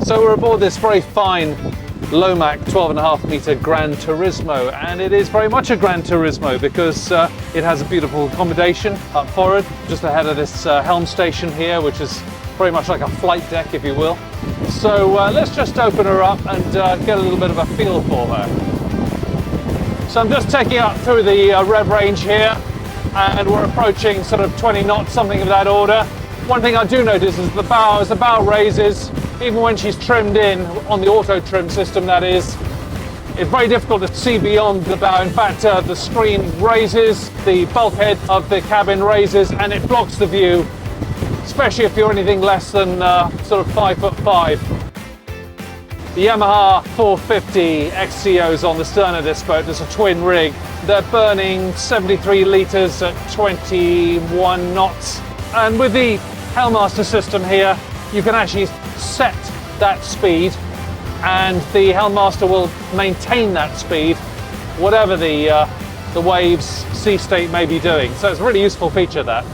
So we're aboard this very fine Lomac 12.5 meter Granturismo, and it is very much a Granturismo because it has a beautiful accommodation up forward, just ahead of this helm station here, which is very much like a flight deck, if you will. So let's just open her up and get a little bit of a feel for her. So I'm just taking up through the rev range here, and we're approaching sort of 20 knots, something of that order. One thing I do notice is as the bow raises, even when she's trimmed in on the auto trim system, that is, it's very difficult to see beyond the bow. In fact, the screen raises, the bulkhead of the cabin raises, and it blocks the view, especially if you're anything less than sort of 5'5". The Yamaha 450 XCOs on the stern of this boat. There's a twin rig. They're burning 73 litres at 21 knots. And with the Helm Master system here, you can actually set that speed, and the Helm Master will maintain that speed, whatever the waves, sea state may be doing. So it's a really useful feature, that.